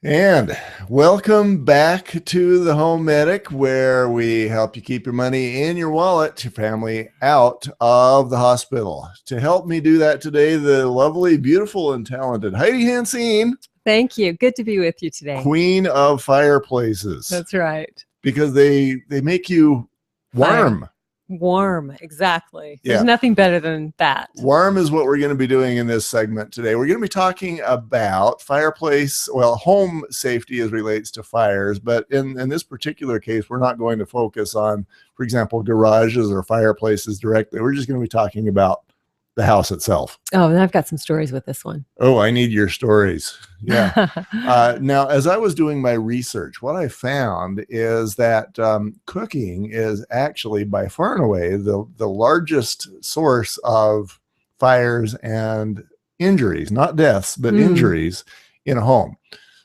And welcome back to the Home Medic, where we help you keep your money in your wallet, your family out of the hospital. To help me do that today, the lovely, beautiful, and talented Heidi Hansine. Thank you. Good to be with you today. Queen of fireplaces. That's right. Because they make you warm. Fire. Warm, exactly. Yeah. There's nothing better than that. Warm is what we're going to be doing in this segment today. We're going to be talking about home safety as relates to fires, but in this particular case, we're not going to focus on, for example, garages or fireplaces directly. We're just going to be talking about the house itself. Oh, and I've got some stories with this one. Oh, I need your stories. Yeah. Now, as I was doing my research, what I found is that cooking is actually by far and away the largest source of fires and injuries, not deaths, but injuries in a home.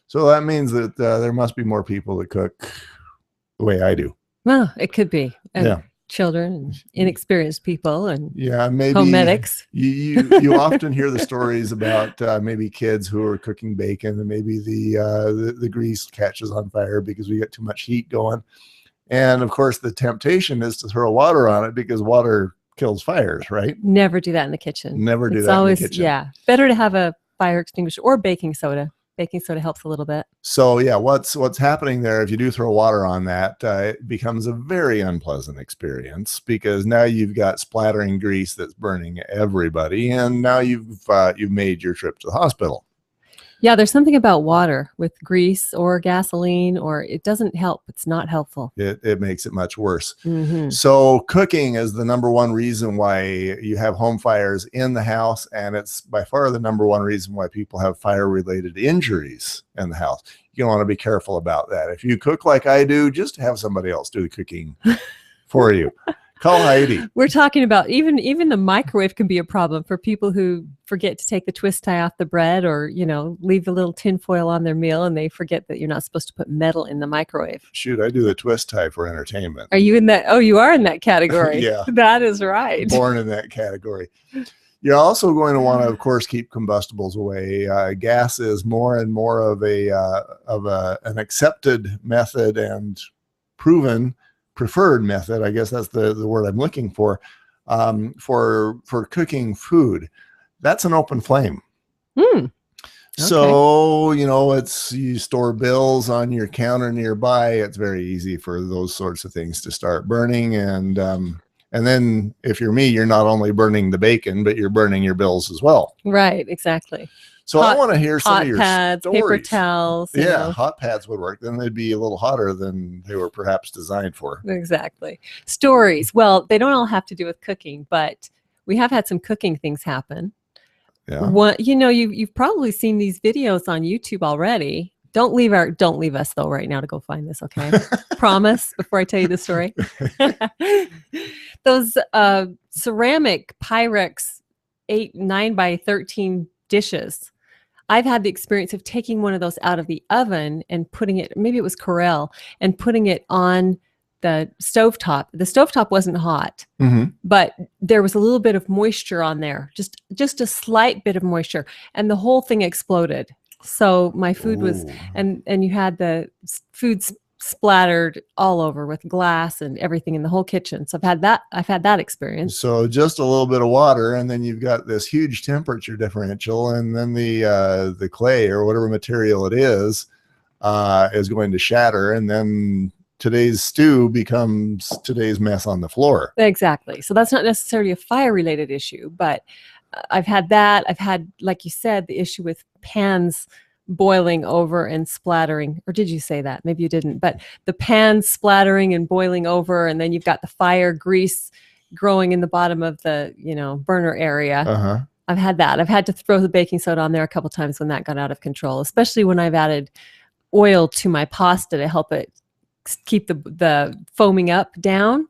So that means that there must be more people that cook the way I do. Well, it could be. Yeah. Children and inexperienced people and maybe home medics. You often hear the stories about maybe kids who are cooking bacon and maybe the grease catches on fire because we get too much heat going. And of course, the temptation is to throw water on it because water kills fires, right? Never do that in the kitchen. Never do it's that always, in the kitchen. Yeah. Better to have a fire extinguisher or baking soda. Baking soda helps a little bit. So yeah, what's happening there, if you do throw water on that, it becomes a very unpleasant experience because now you've got splattering grease that's burning everybody, and now you've made your trip to the hospital. Yeah, there's something about water with grease or gasoline, or it doesn't help. It's not helpful. It makes it much worse. Mm-hmm. So cooking is the number one reason why you have home fires in the house, and it's by far the number one reason why people have fire-related injuries in the house. You want to be careful about that. If you cook like I do, just have somebody else do the cooking for you. Call Heidi. We're talking about even the microwave can be a problem for people who forget to take the twist tie off the bread, or leave a little tin foil on their meal and they forget that you're not supposed to put metal in the microwave. Shoot, I do the twist tie for entertainment. Are you in that? Oh, you are in that category. Yeah, that is right. Born in that category. You're also going to want to, of course, keep combustibles away. Gas is more and more of an accepted method and preferred method. I guess that's the word I'm looking for cooking food. That's an open flame. Okay. So, you store bills on your counter nearby. It's very easy for those sorts of things to start burning. And then if you're me, you're not only burning the bacon, but you're burning your bills as well. Right. Exactly. So I want to hear some of your pads, stories. Paper towels. Yeah, hot pads would work. Then they'd be a little hotter than they were perhaps designed for. Exactly. Stories. Well, they don't all have to do with cooking, but we have had some cooking things happen. Yeah. You've probably seen these videos on YouTube already. Don't leave us though right now to go find this, okay? Promise before I tell you the story. Those ceramic Pyrex 9 by 13 dishes. I've had the experience of taking one of those out of the oven and putting it, maybe it was Corelle, and putting it on the stovetop. The stovetop wasn't hot, but there was a little bit of moisture on there, just a slight bit of moisture, and the whole thing exploded. So my food was, and you had the food splattered all over with glass and everything in the whole kitchen. So I've had that experience. So just a little bit of water, and then you've got this huge temperature differential, and then the clay or whatever material it is going to shatter, and then today's stew becomes today's mess on the floor. Exactly. So that's not necessarily a fire related issue, but I've had that. I've had, like you said, the issue with pans boiling over and splattering. Or did you say that? Maybe you didn't. But the pan splattering and boiling over, and then you've got the fire grease growing in the bottom of the burner area. I've had that. I've had to throw the baking soda on there a couple times when that got out of control, especially when I've added oil to my pasta to help it keep the foaming up down.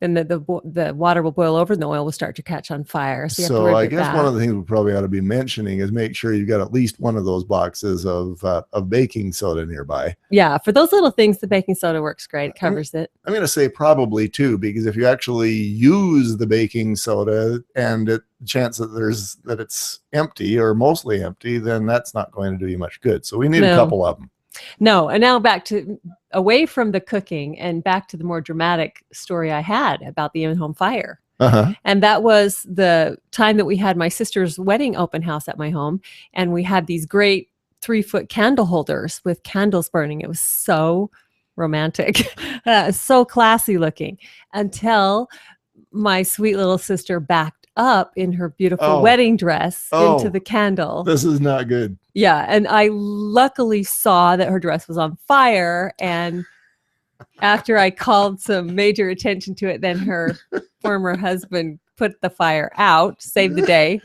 Then the water will boil over and the oil will start to catch on fire. So you have to I guess one of the things we probably ought to be mentioning is make sure you've got at least one of those boxes of baking soda nearby. Yeah, for those little things, the baking soda works great. It covers it. I'm going to say probably two, because if you actually use the baking soda and the chance that it's empty or mostly empty, then that's not going to do you much good. So we need a couple of them. No, and now back to away from the cooking and back to the more dramatic story I had about the in-home fire. Uh-huh. And that was the time that we had my sister's wedding open house at my home. And we had these great 3-foot candle holders with candles burning. It was so romantic, so classy looking, until my sweet little sister backed up in her beautiful wedding dress into the candle. This is not good. Yeah. And I luckily saw that her dress was on fire. And after I called some major attention to it, then her former husband put the fire out, saved the day.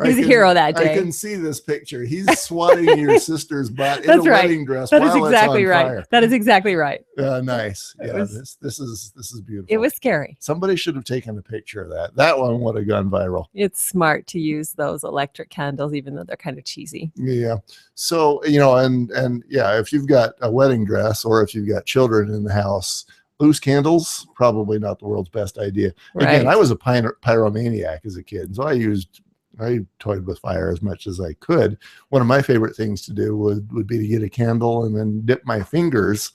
He was a hero that day. I can see this picture. He's swatting your sister's butt in a right. wedding dress. That while is exactly it's on right. fire. That is exactly right. Nice. Yeah, this is beautiful. It was scary. Somebody should have taken a picture of that. That one would have gone viral. It's smart to use those electric candles, even though they're kind of cheesy. Yeah. So, and yeah, if you've got a wedding dress or if you've got children in the house, loose candles, probably not the world's best idea. Right. Again, I was a pyromaniac as a kid, so I toyed with fire as much as I could. One of my favorite things to do would be to get a candle and then dip my fingers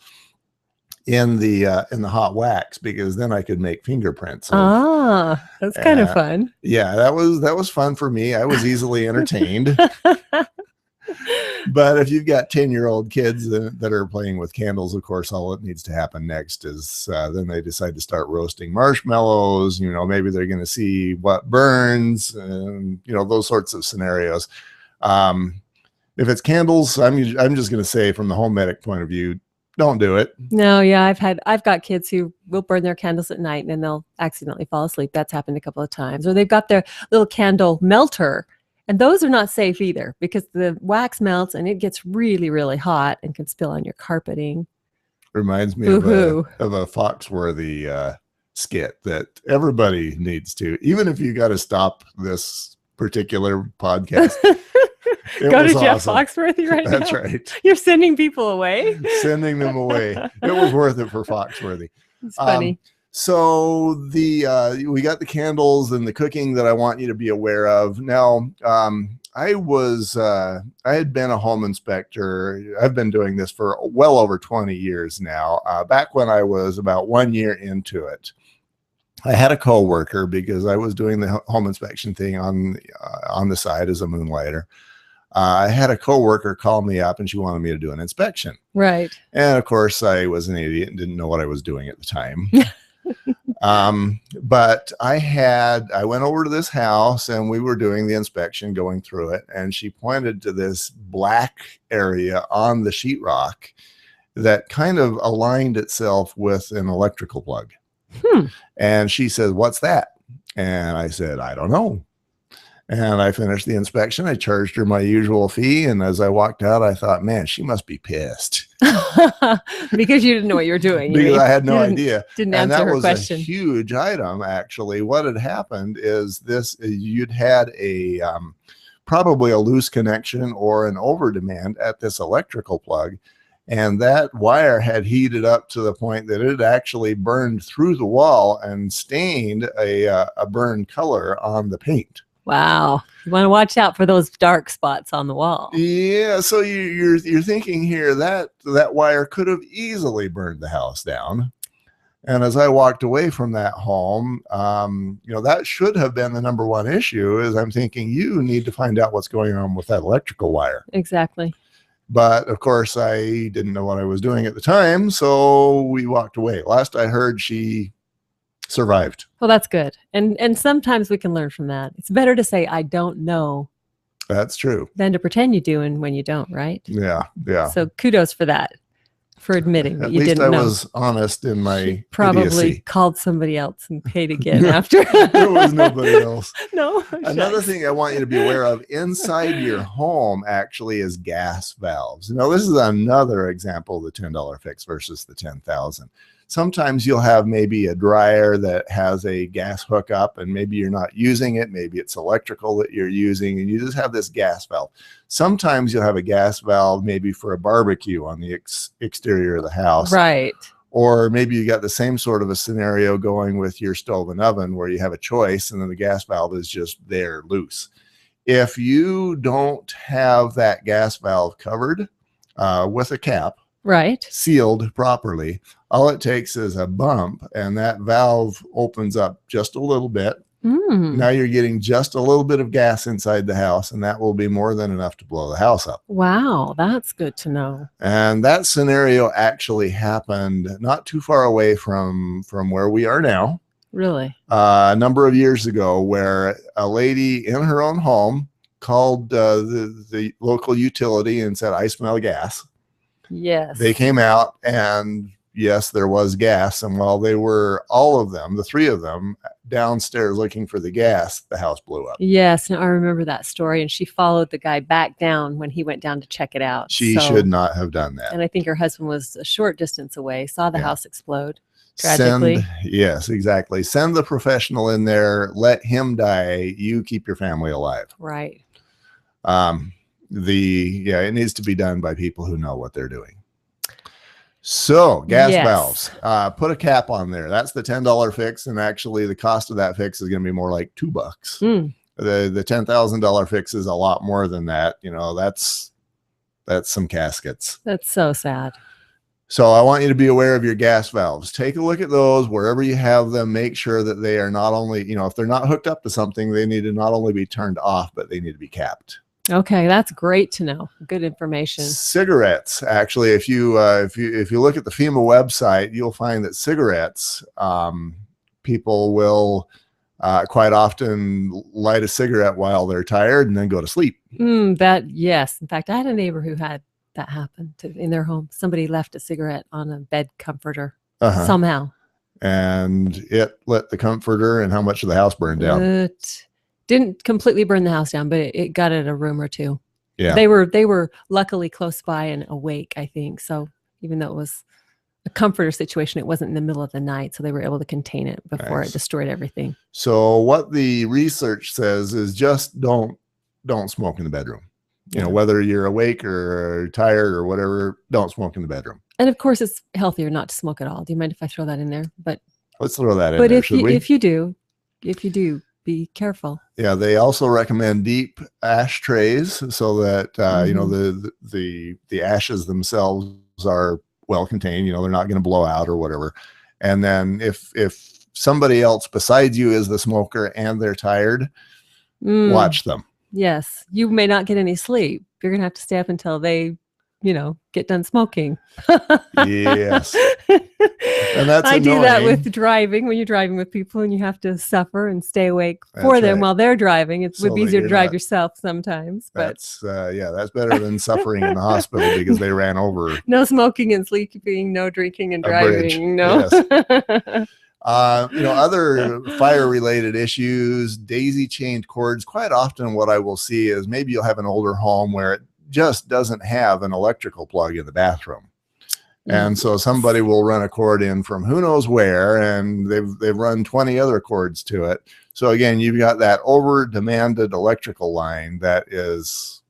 in the hot wax, because then I could make fingerprints. That's kind of fun. Yeah, that was fun for me. I was easily entertained. But if you've got 10-year-old kids that are playing with candles, of course, all that needs to happen next is then they decide to start roasting marshmallows. Maybe they're going to see what burns, and those sorts of scenarios. If it's candles, I'm just going to say, from the home medic point of view, don't do it. No, yeah, I've got kids who will burn their candles at night and then they'll accidentally fall asleep. That's happened a couple of times. Or they've got their little candle melter. And those are not safe either, because the wax melts and it gets really, really hot and can spill on your carpeting. Reminds me of a Foxworthy skit that everybody needs to, even if you got to stop this particular podcast. Go to Jeff Foxworthy right now. That's right. You're sending people away. Sending them away. It was worth it for Foxworthy. It's funny. So we got the candles and the cooking that I want you to be aware of. Now, I had been a home inspector. I've been doing this for well over 20 years now. Back when I was about 1 year into it, I had a coworker, because I was doing the home inspection thing on the side as a moonlighter. I had a coworker call me up and she wanted me to do an inspection. Right. And of course, I was an idiot and didn't know what I was doing at the time. But I went over to this house and we were doing the inspection, going through it, and she pointed to this black area on the sheetrock that kind of aligned itself with an electrical plug. And she said, "What's that?" And I said, "I don't know." And I finished the inspection. I charged her my usual fee. And as I walked out, I thought, man, she must be pissed. Because you didn't know what you were doing. Because I had no idea. Didn't answer her question. A huge item, actually. What had happened is you'd had probably a loose connection or an over demand at this electrical plug. And that wire had heated up to the point that it actually burned through the wall and stained a burned color on the paint. Wow. You want to watch out for those dark spots on the wall. Yeah. So you're thinking here that wire could have easily burned the house down. And as I walked away from that home, that should have been the number one issue. Is I'm thinking you need to find out what's going on with that electrical wire. Exactly. But of course, I didn't know what I was doing at the time. So we walked away. Last I heard, she survived. Well, that's good. And sometimes we can learn from that. It's better to say, I don't know. That's true. Than to pretend you do and when you don't, right? Yeah. Yeah. So kudos for that, for admitting that you didn't know. At least I was honest in my probably idiocy. Called somebody else and paid again after. There was nobody else. No. Another thing I want you to be aware of inside your home actually is gas valves. This is another example of the $10 fix versus the 10,000. Sometimes you'll have maybe a dryer that has a gas hookup and maybe you're not using it. Maybe it's electrical that you're using and you just have this gas valve. Sometimes you'll have a gas valve maybe for a barbecue on the exterior of the house. Right. Or maybe you got the same sort of a scenario going with your stove and oven where you have a choice and then the gas valve is just there loose. If you don't have that gas valve covered with a cap, Right. sealed properly. All it takes is a bump, and that valve opens up just a little bit. Mm. Now you're getting just a little bit of gas inside the house, and that will be more than enough to blow the house up. Wow, that's good to know. And that scenario actually happened not too far away from where we are now, Really? a number of years ago, where a lady in her own home called the local utility and said, "I smell gas." Yes. They came out, and yes, there was gas. And while they were, all of them, the three of them, downstairs looking for the gas, the house blew up. Yes, no, I remember that story. And she followed the guy back down when he went down to check it out. She should not have done that. And I think her husband was a short distance away, saw the Yeah. house explode. Tragically. Yes, exactly. Send the professional in there, let him die. You keep your family alive. Right. It needs to be done by people who know what they're doing. So gas Yes. valves, put a cap on there. That's the $10 fix. And actually the cost of that fix is going to be more like $2. Mm. The $10,000 fix is a lot more than that. You know, that's some caskets. That's so sad. So I want you to be aware of your gas valves. Take a look at those wherever you have them. Make sure that they are not only, you know, if they're not hooked up to something, they need to not only be turned off, but they need to be capped. Okay, that's great to know. Good information. Cigarettes, actually, if you look at the FEMA website, you'll find that cigarettes, people will quite often light a cigarette while they're tired and then go to sleep. Yes. In fact, I had a neighbor who had that happen in their home. Somebody left a cigarette on a bed comforter somehow. And it lit the comforter, and how much of the house burned down? It didn't completely burn the house down, but it got it a room or two. Yeah. They were luckily close by and awake, I think. So even though it was a comforter situation, it wasn't in the middle of the night. So they were able to contain it before Nice. it destroyed everything. So what the research says is just don't smoke in the bedroom. You know, whether you're awake or tired or whatever, don't smoke in the bedroom. And of course, it's healthier not to smoke at all. Do you mind if I throw that in there? But let's throw that in but there, if should we? if you do, be careful. Yeah, they also recommend deep ashtrays so that you know, the ashes themselves are well contained. You know, they're not going to blow out or whatever. And then if somebody else besides you is the smoker and they're tired, watch them. Yes, you may not get any sleep. You're gonna have to stay up until they, get done smoking. Yes. And that's I do that annoying. with driving. When you're driving with people and you have to suffer and stay awake for them right. while they're driving, it So would be that easier to you're drive not- yourself sometimes. But That's better than suffering in the hospital because they ran over no smoking and sleeping, no drinking and a bridge. driving. No. Yes. Other fire related issues, daisy chained cords. Quite often what I will see is maybe you'll have an older home where it just doesn't have an electrical plug in the bathroom. And so somebody will run a cord in from who knows where, and they've run 20 other cords to it. So again, you've got that over demanded electrical line that is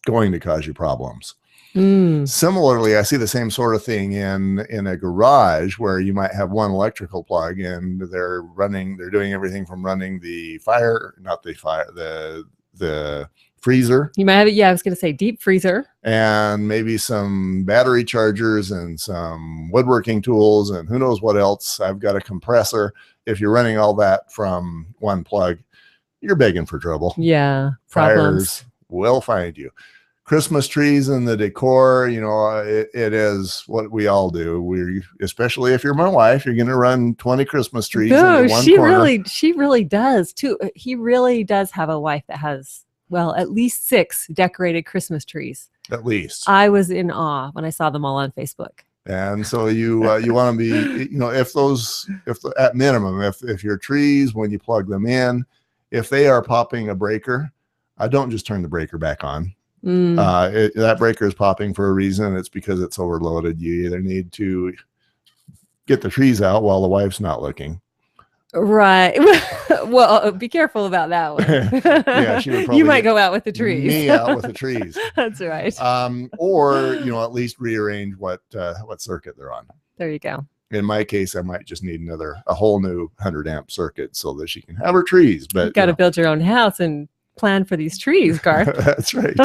going to cause you problems. Similarly, I see the same sort of thing in a garage where you might have one electrical plug and they're doing everything from running the freezer. You might have it. Yeah, I was going to say deep freezer. And maybe some battery chargers and some woodworking tools and who knows what else. I've got a compressor. If you're running all that from one plug, you're begging for trouble. Yeah, problems. Fires will find you. Christmas trees and the decor, it is what we all do. Especially if you're my wife, you're going to run 20 Christmas trees into one corner. She really does too. He really does have a wife that has, well, at least 6 decorated Christmas trees. At least. I was in awe when I saw them all on Facebook. And so you want to be, at minimum, if your trees, when you plug them in, if they are popping a breaker, don't just turn the breaker back on. That breaker is popping for a reason. It's because it's overloaded. You either need to get the trees out while the wife's not looking. Right. Well, be careful about that one. Yeah, she would probably you might go out with the trees. Me out with the trees. That's right. Or at least rearrange what circuit they're on. There you go. In my case, I might just need a whole new 100 amp circuit so that she can have her trees. But You've got to build your own house and plan for these trees, Garth. That's right.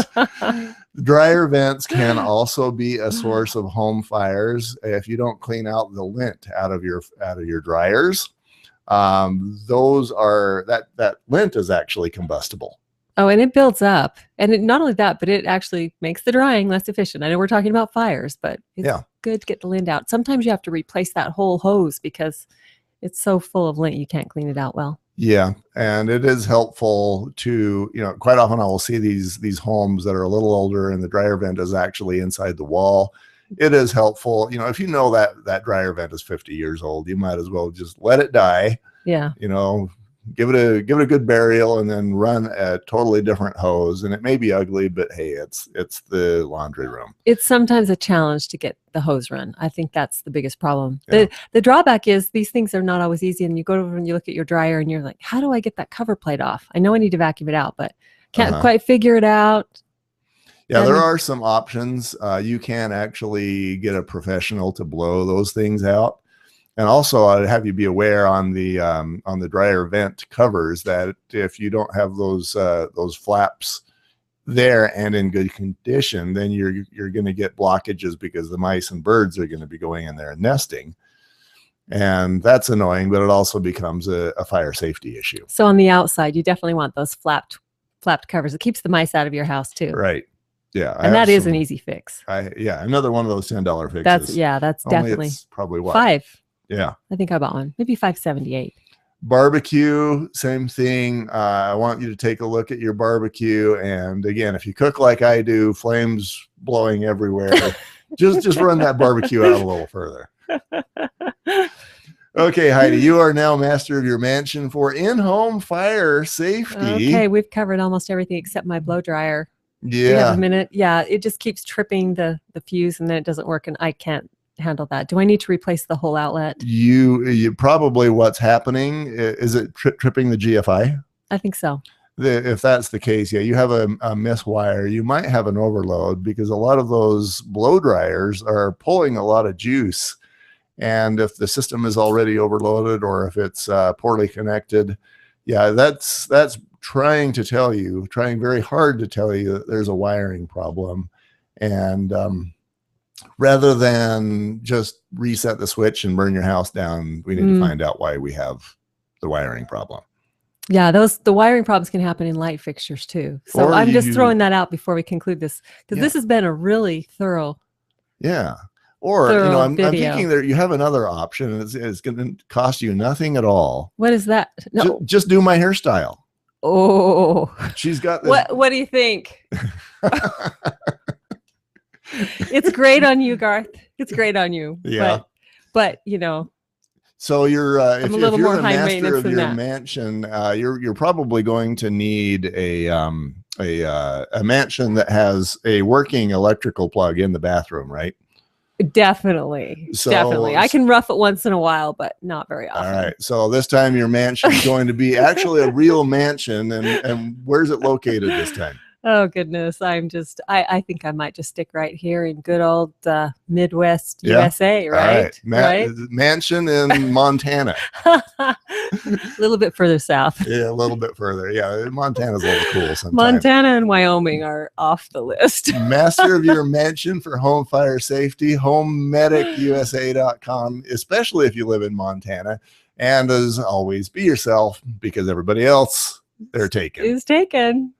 Dryer vents can also be a source of home fires if you don't clean out the lint out of your dryers. That lint is actually combustible. Oh, and it builds up. And not only that, but it actually makes the drying less efficient. I know we're talking about fires, but it's good to get the lint out. Sometimes you have to replace that whole hose because it's so full of lint you can't clean it out well. Yeah, and it is helpful to, quite often I will see these homes that are a little older and the dryer vent is actually inside the wall. It is helpful, if you know that dryer vent is 50 years old, you might as well just let it die. Yeah. Give it a good burial and then run a totally different hose. And it may be ugly, but hey, it's the laundry room. It's sometimes a challenge to get the hose run. I think that's the biggest problem. Yeah. The drawback is these things are not always easy. And you go over and you look at your dryer and you're like, how do I get that cover plate off? I know I need to vacuum it out, but can't quite figure it out. Yeah, there are some options. You can actually get a professional to blow those things out. And also, I'd have you be aware on the dryer vent covers that if you don't have those flaps there and in good condition, then you're going to get blockages because the mice and birds are going to be going in there and nesting, and that's annoying. But it also becomes a fire safety issue. So on the outside, you definitely want those flapped covers. It keeps the mice out of your house too. Right. Yeah, and that is an easy fix. Another one of those $10 fixes. That's definitely it's probably what? $5. Yeah, I think I bought one, maybe $5.78. Barbecue, same thing. I want you to take a look at your barbecue, and again, if you cook like I do, flames blowing everywhere, just run that barbecue out a little further. Okay, Heidi, you are now master of your mansion for in-home fire safety. Okay, we've covered almost everything except my blow dryer. Yeah. Do you have a minute? Yeah, it just keeps tripping the fuse, and then it doesn't work, and I can't handle that. Do I need to replace the whole outlet? You probably, what's happening is it tripping the GFI? I think so. If that's the case, yeah, you have a miswire. You might have an overload because a lot of those blow dryers are pulling a lot of juice, and if the system is already overloaded or if it's poorly connected, yeah, that's trying very hard to tell you that there's a wiring problem. And rather than just reset the switch and burn your house down, we need to find out why we have the wiring problem. Yeah, the wiring problems can happen in light fixtures too. So Or I'm just throwing that out before we conclude this, because this has been a really thorough. Yeah. Or, I'm thinking that you have another option, and it's going to cost you nothing at all. What is that? No. Just do my hairstyle. Oh, she's got this. What do you think? It's great on you, Garth. It's great on you. Yeah. But so you're if you're the master of your that. mansion, you're probably going to need a mansion that has a working electrical plug in the bathroom, right? Definitely. I can rough it once in a while, but not very often. All right. So this time your mansion is going to be actually a real mansion. And where's it located this time? Oh, goodness. I think I might just stick right here in good old Midwest USA, right? Right. Mansion in Montana. A little bit further south. Yeah, a little bit further. Yeah, Montana's a little cool sometimes. Montana and Wyoming are off the list. Master of your mansion for home fire safety, homemedicusa.com, especially if you live in Montana. And as always, be yourself, because everybody else, they're taken. Is taken.